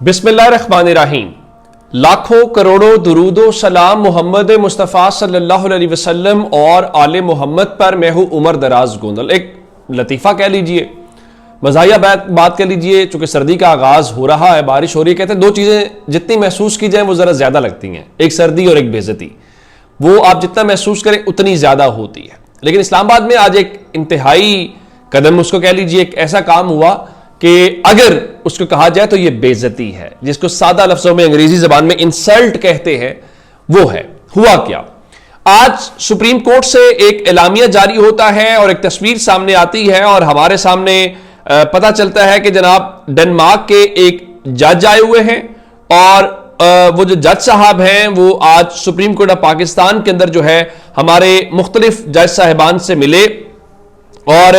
बिस्मिल्लाहिर्रहमानिर्रहीम। लाखों करोड़ों दुरूदो सलाम मोहम्मद मुस्तफ़ा सल्लल्लाहु अलैहि वसल्लम और आले मोहम्मद पर मैं हूं उमर दराज गोंदल। एक लतीफ़ा कह लीजिए, मज़ाहिया बात कह लीजिए। चूंकि सर्दी का आगाज़ हो रहा है, बारिश हो रही है, कहते हैं दो चीज़ें जितनी महसूस की जाए वो ज़रा ज़्यादा लगती हैं, एक सर्दी और एक बेइज्जती। वो आप जितना महसूस करें उतनी ज़्यादा होती है। लेकिन इस्लामाबाद में आज एक इंतहाई कदम, उसको कह लीजिए, एक ऐसा काम हुआ कि अगर उसको कहा जाए तो ये बेइज्जती है, जिसको सादा लफ्जों में अंग्रेजी जबान में इंसल्ट कहते हैं। वो है, हुआ क्या, आज सुप्रीम कोर्ट से एक एलामिया जारी होता है और एक तस्वीर सामने आती है और हमारे सामने पता चलता है कि जनाब डेनमार्क के एक जज आए हुए हैं और वो जो जज साहब हैं वो आज सुप्रीम कोर्ट ऑफ पाकिस्तान के अंदर जो है हमारे मुख्तलिफ जज साहिबान से मिले और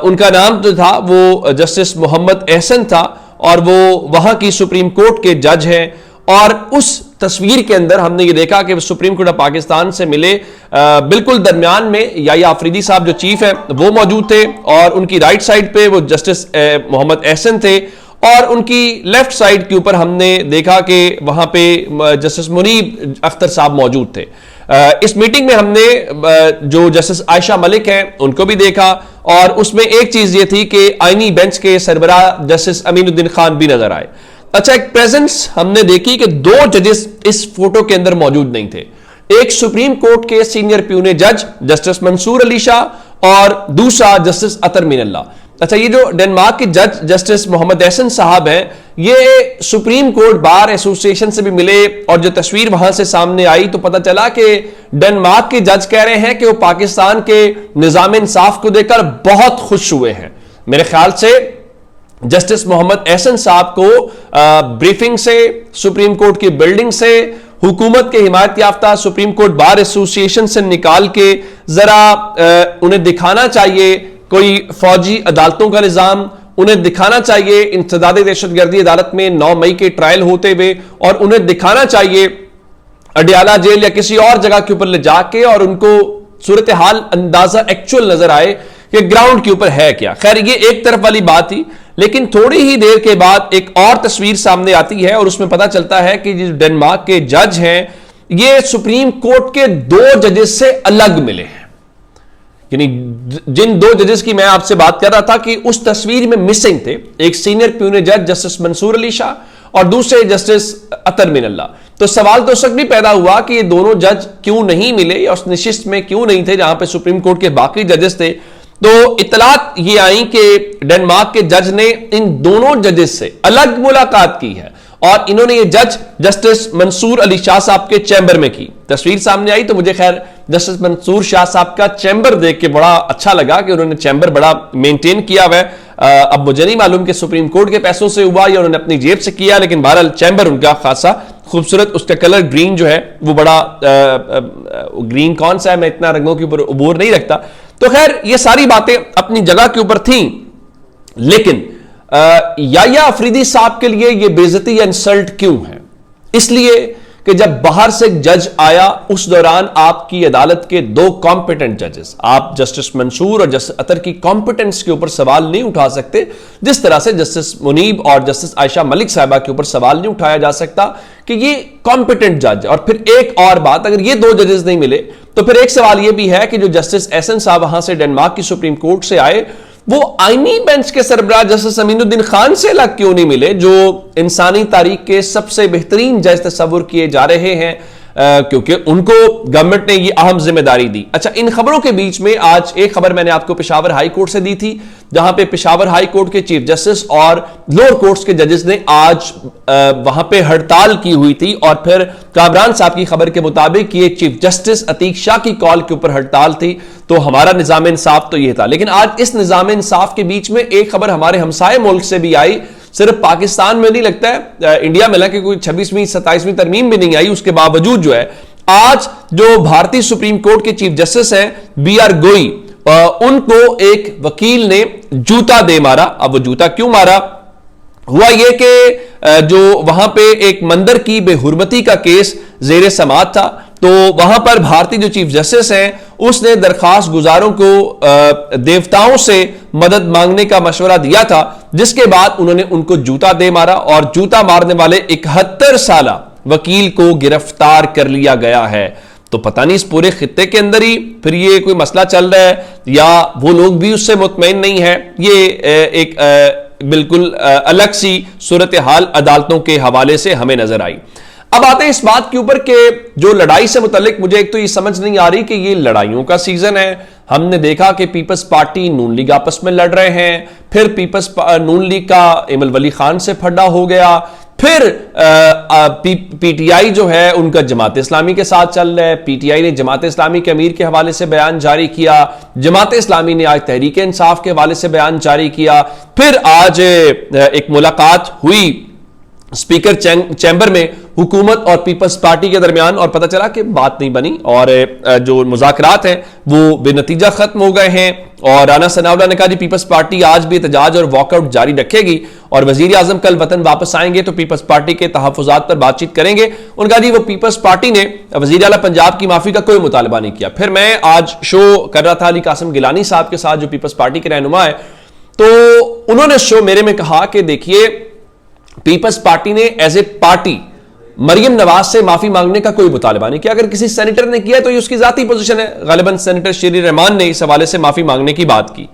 उनका नाम जो था वो जस्टिस मोहम्मद एहसन था और वो वहां की सुप्रीम कोर्ट के जज हैं। और उस तस्वीर के अंदर हमने ये देखा कि सुप्रीम कोर्ट ऑफ पाकिस्तान से मिले, बिल्कुल दरमियान में याया आफरीदी साहब जो चीफ है वो मौजूद थे और उनकी राइट साइड पे वो जस्टिस मोहम्मद एहसन थे और उनकी लेफ्ट साइड के ऊपर हमने देखा कि वहां पे जस्टिस मुनीब अख्तर साहब मौजूद थे। इस मीटिंग में हमने जो जस्टिस आयशा मलिक हैं उनको भी देखा और उसमें एक चीज ये थी कि आईनी बेंच के सरबराह जस्टिस अमीनुद्दीन खान भी नजर आए। अच्छा, एक प्रेजेंस हमने देखी कि दो जजेस इस फोटो के अंदर मौजूद नहीं थे। एक सुप्रीम कोर्ट के सीनियर प्यूने जज जस्टिस मंसूर अली शाह और दूसरा जस्टिस अतर मीनल्ला। अच्छा, ये जो डेनमार्क के जज जस्टिस मोहम्मद एहसन साहब हैं, ये सुप्रीम कोर्ट बार एसोसिएशन से भी मिले और जो तस्वीर वहां से सामने आई तो पता चला कि डेनमार्क के जज कह रहे हैं कि वो पाकिस्तान के निजाम इंसाफ को देखकर बहुत खुश हुए हैं। मेरे ख्याल से जस्टिस मोहम्मद एहसन साहब को ब्रीफिंग से, सुप्रीम कोर्ट की बिल्डिंग से, हुकूमत के हिमायत याफ्ता सुप्रीम कोर्ट बार एसोसिएशन से निकाल के जरा उन्हें दिखाना चाहिए कोई फौजी अदालतों का निजाम, उन्हें दिखाना चाहिए इंसदादे दहशतगर्दी अदालत में 9 मई के ट्रायल होते हुए और उन्हें दिखाना चाहिए अडियाला जेल या किसी और जगह के ऊपर ले जाके और उनको सूरत हाल अंदाजा एक्चुअल नजर आए कि ग्राउंड के ऊपर है क्या। खैर, ये एक तरफ वाली बात थी, लेकिन थोड़ी ही देर के बाद एक और तस्वीर सामने आती है और उसमें पता चलता है कि जो डेनमार्क के जज हैं ये सुप्रीम कोर्ट के 2 जजेस से अलग मिले हैं। यानी जिन 2 जजेस की मैं आपसे बात कर रहा था कि उस तस्वीर में मिसिंग थे, एक सीनियर प्यूने जज जस्टिस मंसूर अली शाह और दूसरे जस्टिस अतर मीनल्ला। तो सवाल तो उस वक्त भी पैदा हुआ कि ये दोनों जज क्यों नहीं मिले या उस निशिस्त में क्यों नहीं थे जहां पे सुप्रीम कोर्ट के बाकी जजेस थे। तो इतलात ये आई कि डेनमार्क के जज ने इन दोनों जजेस से अलग मुलाकात की है और इन्होंने ये जज जस्टिस मंसूर अली शाह साहब के चैम्बर में की। तस्वीर सामने आई तो मुझे खैर जस्टिस मंसूर शाह साहब का चैम्बर देख के बड़ा अच्छा लगा कि उन्होंने चैम्बर बड़ा मेंटेन किया हुआ है। अब मुझे नहीं मालूम कि सुप्रीम कोर्ट के पैसों से हुआ या उन्होंने अपनी जेब से किया, लेकिन बहरहाल चैम्बर उनका खासा खूबसूरत, उसका कलर ग्रीन जो है वो बड़ा ग्रीन कौन सा है, मैं इतना रंगों के ऊपर उबूर नहीं रखता। तो खैर ये सारी बातें अपनी जगह के ऊपर थी, लेकिन याया अफरीदी साहब के लिए यह बेइज्जती या इंसल्ट क्यों है? इसलिए कि जब बाहर से एक जज आया उस दौरान आपकी अदालत के 2 कॉम्पिटेंट जजेस, आप जस्टिस मंसूर और जस्टिस अतर की कॉम्पिटेंस के ऊपर सवाल नहीं उठा सकते जिस तरह से जस्टिस मुनीब और जस्टिस आयशा मलिक साहिबा के ऊपर सवाल नहीं उठाया जा सकता कि ये कॉम्पिटेंट जज। और फिर एक और बात, अगर ये 2 जजेस नहीं मिले तो फिर एक सवाल यह भी है कि जो जस्टिस एहसन साहब वहां से डेनमार्क की सुप्रीम कोर्ट से आए वो आईनी बेंच के सरबराह जस्टिस अमीनुद्दीन खान से अलग क्यों नहीं मिले, जो इंसानी तारीख के सबसे बेहतरीन जज तस्वुर किए जा रहे हैं, क्योंकि उनको गवर्नमेंट ने ये अहम जिम्मेदारी दी। अच्छा, इन खबरों के बीच में आज एक खबर मैंने आपको पेशावर हाई कोर्ट से दी थी, जहां पे पेशावर हाई कोर्ट के चीफ जस्टिस और लोअर कोर्ट्स के जजेस ने आज वहां पे हड़ताल की हुई थी और फिर कामरान साहब की खबर के मुताबिक ये चीफ जस्टिस अतीक शाह की कॉल के ऊपर हड़ताल थी। तो हमारा निजाम इंसाफ तो यह था, लेकिन आज इस निजाम इंसाफ के बीच में एक खबर हमारे हमसाये मुल्क से भी आई। सिर्फ पाकिस्तान में नहीं, लगता है इंडिया में लगे कोई 26वीं 27वीं तरमीम भी नहीं आई, उसके बावजूद जो है आज जो भारतीय सुप्रीम कोर्ट के चीफ जस्टिस हैं BR गोई, उनको एक वकील ने जूता दे मारा। अब वो जूता क्यों मारा? हुआ यह कि जो वहां पे एक मंदिर की बेहुरमती का केस जेर समात था, तो वहां पर भारतीय जो चीफ जस्टिस हैं उसने दरखास्त गुजारों को देवताओं से मदद मांगने का मशवरा दिया था, जिसके बाद उन्होंने उनको जूता दे मारा और जूता मारने वाले 71 साला वकील को गिरफ्तार कर लिया गया है। तो पता नहीं इस पूरे खित्ते के अंदर ही फिर ये कोई मसला चल रहा है या वो लोग भी उससे मुतमईन नहीं है। ये एक बिल्कुल अलग सी सूरत हाल अदालतों के हवाले से हमें नजर आई। अब आते हैं इस बात के ऊपर कि जो लड़ाई से मुतल्लिक मुझे एक तो ये समझ नहीं आ रही कि ये लड़ाइयों का सीजन है। हमने देखा कि पीपल्स पार्टी नून लीग आपस में लड़ रहे हैं, फिर पीपल्स नून लीग का इमल वली खान से फड्डा हो गया, फिर पीटीआई जो है उनका जमात इस्लामी के साथ चल रहा है। पीटीआई ने जमात इस्लामी के अमीर के हवाले से बयान जारी किया, जमात इस्लामी ने आज तहरीक इंसाफ के हवाले से बयान जारी किया, फिर आज एक मुलाकात हुई स्पीकर चैम्बर में हुकूमत और पीपल्स पार्टी के दरमियान और पता चला कि बात नहीं बनी और जो मुज़ाकरात हैं वो बेनतीजा खत्म हो गए हैं। और राना सनाउल्लाह ने कहा जी पीपल्स पार्टी आज भी एहतजाज और वॉकआउट जारी रखेगी और वजीर आजम कल वतन वापस आएंगे तो पीपल्स पार्टी के तहफ़्फ़ुज़ात पर बातचीत करेंगे। उनका जी वो पीपल्स पार्टी ने वजीर आला पंजाब की माफी का कोई मुतालबा नहीं किया। फिर मैं आज शो कर रहा था अली कासिम गिलानी साहब के साथ जो पीपल्स पार्टी के रहनुमा है, तो उन्होंने शो मेरे में कहा कि देखिए पीपल्स पार्टी ने as a party Maryam Nawaz से माफी मांगने का कोई मुतालबा नहीं किया। अगर किसी सेनेटर ने किया तो ये उसकी जाती पोजीशन है। गालिबन सेनेटर शेरी रहमान ने इस हवाले से माफी मांगने की बात की।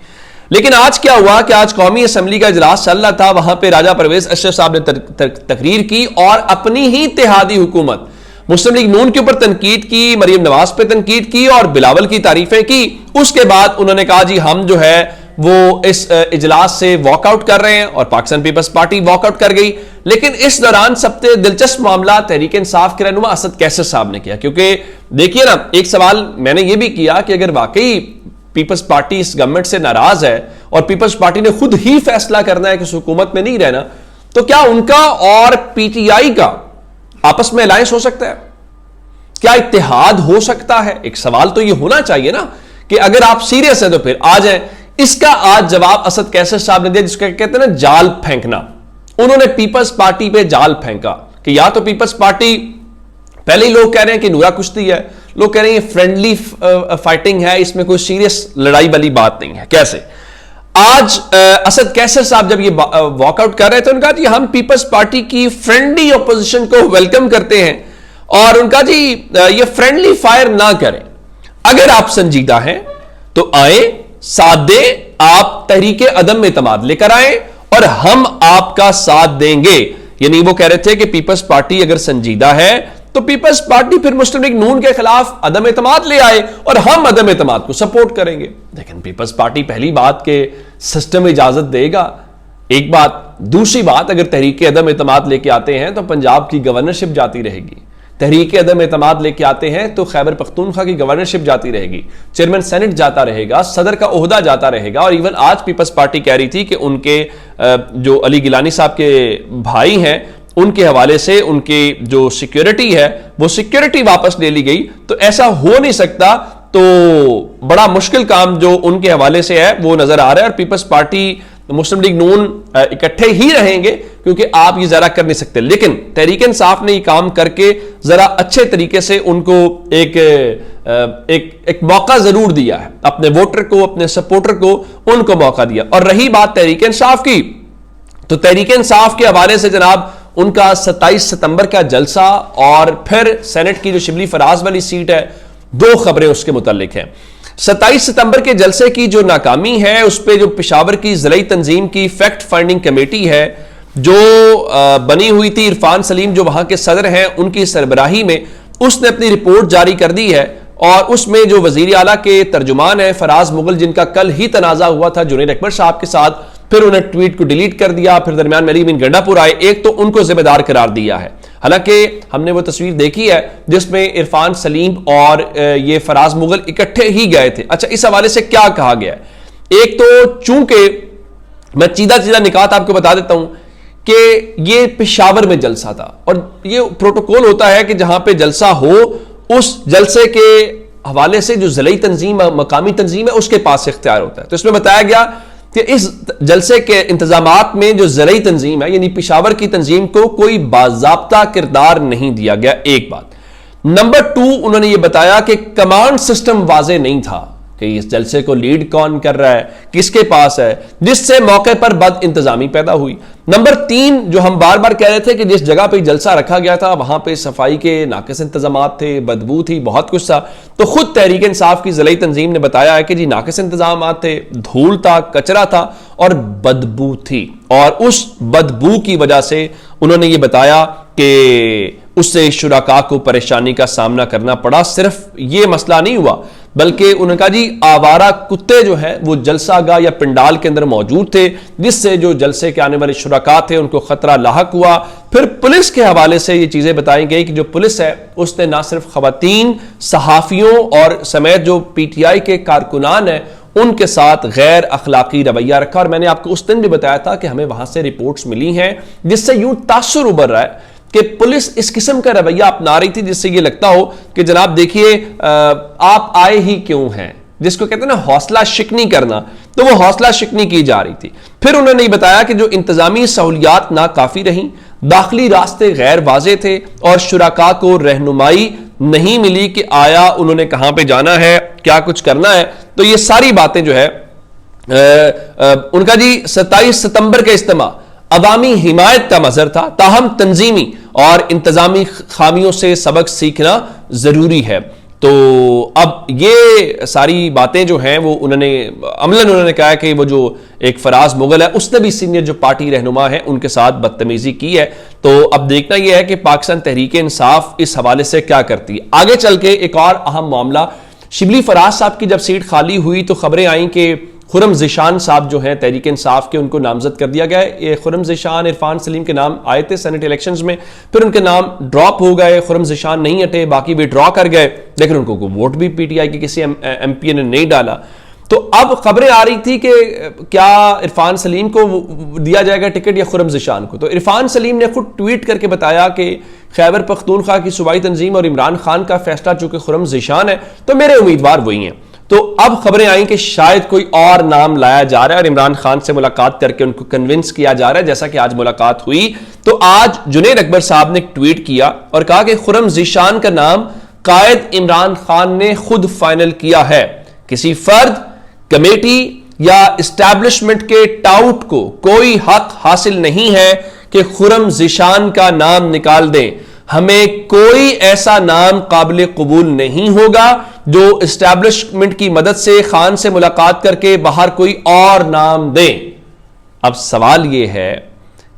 लेकिन आज क्या हुआ कि आज कौमी असम्बली का इजलास चल रहा था, वहां पे राजा परवेज अशरफ साहब ने तकरीर की और अपनी ही इत्तेहादी हुकूमत मुस्लिम लीग नून के ऊपर तनकीद की, मरियम नवाज पे तनकीद की और बिलावल की तारीफें की। उसके बाद उन्होंने कहा जी हम जो है वो इस इजलास से वॉकआउट कर रहे हैं और पाकिस्तान पीपल्स पार्टी वॉकआउट कर गई। लेकिन इस दौरान सबसे दिलचस्प मामला तहरीक इंसाफ के रहनुमा असद कैसर साहब ने किया, क्योंकि देखिए ना, एक सवाल मैंने ये भी किया कि अगर वाकई पीपल्स पार्टी इस गवर्नमेंट से नाराज है और पीपल्स पार्टी ने खुद ही फैसला करना है कि उस हुकूमत में नहीं रहना, तो क्या उनका और पीटीआई का आपस में अलायंस हो सकता है? क्या इत्तेहाद हो सकता है? एक सवाल तो ये होना चाहिए ना कि अगर आप सीरियस है तो फिर आ जाए। इसका आज जवाब असद कैसर साहब ने दिया, जिसका कहते हैं ना जाल फेंकना। उन्होंने पीपल्स पार्टी पे जाल फेंका कि या तो पीपल्स पार्टी, पहले ही लोग कह रहे हैं कि नूरा कुश्ती है, लोग कह रहे हैं ये फ्रेंडली फाइटिंग है, इसमें कोई सीरियस लड़ाई वाली बात नहीं है। कैसे आज असद कैसर साहब जब ये वॉकआउट कर रहे थे, उनका जी हम पीपल्स पार्टी की फ्रेंडली ऑपोजिशन को वेलकम करते हैं और उनका जी ये फ्रेंडली फायर ना करें, अगर आप संजीदा हैं तो आए, साथ दे, आप तहरीके अदम एतमाद लेकर आए और हम आपका साथ देंगे। यानी वो कह रहे थे कि पीपल्स पार्टी अगर संजीदा है तो पीपल्स पार्टी फिर मुस्लिम लीग नून के खिलाफ अदम एतमाद ले आए और हम अदम एतमाद को सपोर्ट करेंगे। लेकिन पीपल्स पार्टी पहली बात के सिस्टम इजाजत देगा, एक बात। दूसरी बात, अगर तहरीके अदम एतमाद लेके आते हैं तो पंजाब की गवर्नरशिप जाती रहेगी। तहरीके अदम एतमाद लेके आते हैं तो खैबर पख्तूनख्वा की गवर्नरशिप जाती रहेगी, चेयरमैन सेनेट जाता रहेगा, सदर का ओहदा जाता रहेगा। और इवन आज पीपल्स पार्टी कह रही थी कि उनके जो अली गिलानी साहब के भाई हैं उनके हवाले से उनकी जो सिक्योरिटी है वो सिक्योरिटी वापस ले ली गई। तो ऐसा हो नहीं सकता, तो बड़ा मुश्किल काम जो उनके हवाले से है वो नजर आ रहा है। और पीपल्स पार्टी मुस्लिम लीग नून इकट्ठे ही रहेंगे क्योंकि आप ये जरा कर नहीं सकते। लेकिन तहरीक इंसाफ ने ये काम करके जरा अच्छे तरीके से उनको एक मौका जरूर दिया है, अपने वोटर को, अपने सपोर्टर को उनको मौका दिया। और रही बात तहरीक इंसाफ की, तो तहरीक इंसाफ के हवाले से जनाब उनका 27 सितंबर का जलसा और फिर सेनेट की जो शिबली फराज वाली सीट है, दो खबरें उसके मुतालिक हैं। 27 सितंबर के जलसे की जो नाकामी है उस पर जो पेशावर की ज़िलाई तंजीम की फैक्ट फाइंडिंग कमेटी है जो बनी हुई थी, इरफान सलीम जो वहां के सदर हैं उनकी सरबराही में, उसने अपनी रिपोर्ट जारी कर दी है। और उसमें जो वजीर आला के तर्जुमान है फराज मुगल, जिनका कल ही तनाजा हुआ था जुनैद अकबर साहब के साथ, फिर उन्हें ट्वीट को डिलीट कर दिया, फिर दरमियान में अली अमीन गंडापुर आए, एक तो उनको जिम्मेदार करार दिया है। हालांकि हमने वो तस्वीर देखी है जिसमें इरफान सलीम और ये फराज मुगल इकट्ठे ही गए थे। अच्छा, इस हवाले से क्या कहा गया है? एक तो चूंकि मैं सीधा सीधा निकात आपको बता देता हूं कि ये पेशावर में जलसा था और ये प्रोटोकॉल होता है कि जहां पे जलसा हो उस जलसे के हवाले से जो ज़िलाई तंजीम, मकामी तंजीम है, उसके पास इख्तियार होता है। तो इसमें बताया गया कि इस जलसे के इंतजामात में जो ज़िलाई तंजीम है यानी पेशावर की तंजीम को कोई बाज़ाब्ता किरदार नहीं दिया गया, एक बात। नंबर 2, उन्होंने यह बताया कि कमांड सिस्टम वाजे नहीं था कि इस जलसे को लीड कौन कर रहा है, किसके पास है, जिससे मौके पर बद इंतजामी पैदा हुई। नंबर 3, जो हम बार बार कह रहे थे कि जिस जगह पे जलसा रखा गया था वहां पे सफाई के नाकिस इंतजामात थे, बदबू थी, बहुत कुछ था। तो खुद तहरीक इंसाफ की ज़िलाई तंजीम ने बताया है कि जी नाकिस इंतजामात थे, धूल था, कचरा था और बदबू थी, और उस बदबू की वजह से उन्होंने ये बताया कि उससे शुरका को परेशानी का सामना करना पड़ा। सिर्फ ये मसला नहीं हुआ, बल्कि उन्होंने कहा जी आवारा कुत्ते जो है वो जलसागाह या पंडाल के अंदर मौजूद थे, जिससे जो जलसे के आने वाले शुरका थे उनको खतरा लाहक हुआ। फिर पुलिस के हवाले से ये चीजें बताई गई कि जो पुलिस है उसने ना सिर्फ खवातीन, सहाफियों और समेत जो पीटीआई के कारकुनान है उनके साथ गैर अखलाकी रवैया रखा। और मैंने आपको उस दिन भी बताया था कि हमें वहां से रिपोर्ट्स मिली हैं जिससे यूं तासुर उभर रहा है कि पुलिस इस किस्म का रवैया अपना रही थी जिससे ये लगता हो कि जनाब देखिए आप आए ही क्यों हैं, जिसको कहते हैं ना हौसला शिकनी करना, तो वो हौसला शिकनी की जा रही थी। फिर उन्होंने ये बताया कि जो इंतजामी सहूलियात नाकाफी रहीं, दाखिली रास्ते गैर वाजे थे और शुरका को रहनुमाई नहीं मिली कि आया उन्होंने कहां पे जाना है, क्या कुछ करना है। तो ये सारी बातें जो है उनका जी 27 सितंबर का इज्तिमा अवामी हिमायत का मजहर था, ताहम तंजीमी और इंतजामी खामियों से सबक सीखना जरूरी है। तो अब ये सारी बातें जो हैं वो उन्होंने कहा कि वो जो एक फराज मुगल है उसने भी सीनियर जो पार्टी रहनुमा है उनके साथ बदतमीजी की है। तो अब देखना यह है कि पाकिस्तान तहरीक इंसाफ इस हवाले से क्या करती है। आगे चल के एक और अहम मामला, शिबली फराज साहब की जब सीट खाली हुई तो खबरें आई कि खुरम ज़िशान साहब जो हैं तहरीक इंसाफ के, उनको नामजद कर दिया गया है। खुरम ज़िशान इरफान सलीम के नाम आए थे सेनेट इलेक्शंस में, फिर उनके नाम ड्रॉप हो गए, खुरम ज़िशान नहीं हटे, बाकी विड्रॉ कर गए, लेकिन उनको वोट भी पीटीआई के किसी एमपी ने नहीं डाला। तो अब खबरें आ रही थी कि क्या इरफान सलीम को दिया जाएगा टिकट या खुरम ज़िशान को। तो इरफान सलीम ने खुद ट्वीट करके बताया कि खैबर पख्तूनख्वा की सूबाई तंजीम और इमरान खान का फैसला चूंकि खुरम ज़िशान है तो मेरे उम्मीदवार वही हैं। तो अब खबरें आई कि शायद कोई और नाम लाया जा रहा है और इमरान खान से मुलाकात करके उनको कन्विंस किया जा रहा है, जैसा कि आज मुलाकात हुई। तो आज जुनैद अकबर साहब ने एक ट्वीट किया और कहा कि खुरम ज़िशान का नाम कायद इमरान खान ने खुद फाइनल किया है। किसी फर्द, कमेटी या इस्टेब्लिशमेंट के टाउट को कोई हक हासिल नहीं है कि खुरम ज़िशान का नाम निकाल दें। हमें कोई ऐसा नाम काबिल कबूल नहीं होगा जो इस्टेब्लिशमेंट की मदद से खान से मुलाकात करके बाहर कोई और नाम दें। अब सवाल यह है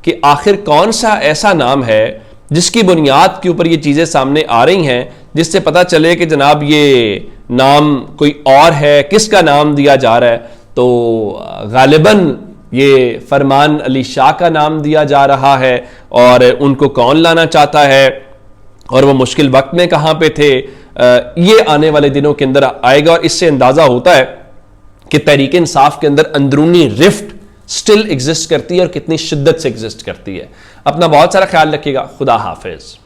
कि आखिर कौन सा ऐसा नाम है जिसकी बुनियाद के ऊपर ये चीजें सामने आ रही हैं, जिससे पता चले कि जनाब ये नाम कोई और है, किसका नाम दिया जा रहा है। तो गालिबन ये फरमान अली शाह का नाम दिया जा रहा है और उनको कौन लाना चाहता है और वो मुश्किल वक्त में कहां पे थे, ये आने वाले दिनों के अंदर आएगा। और इससे अंदाजा होता है कि तहरीक इंसाफ के अंदर अंदरूनी रिफ्ट स्टिल एग्जिस्ट करती है और कितनी शिद्दत से एग्जिस्ट करती है। अपना बहुत सारा ख्याल रखिएगा। खुदा हाफिज।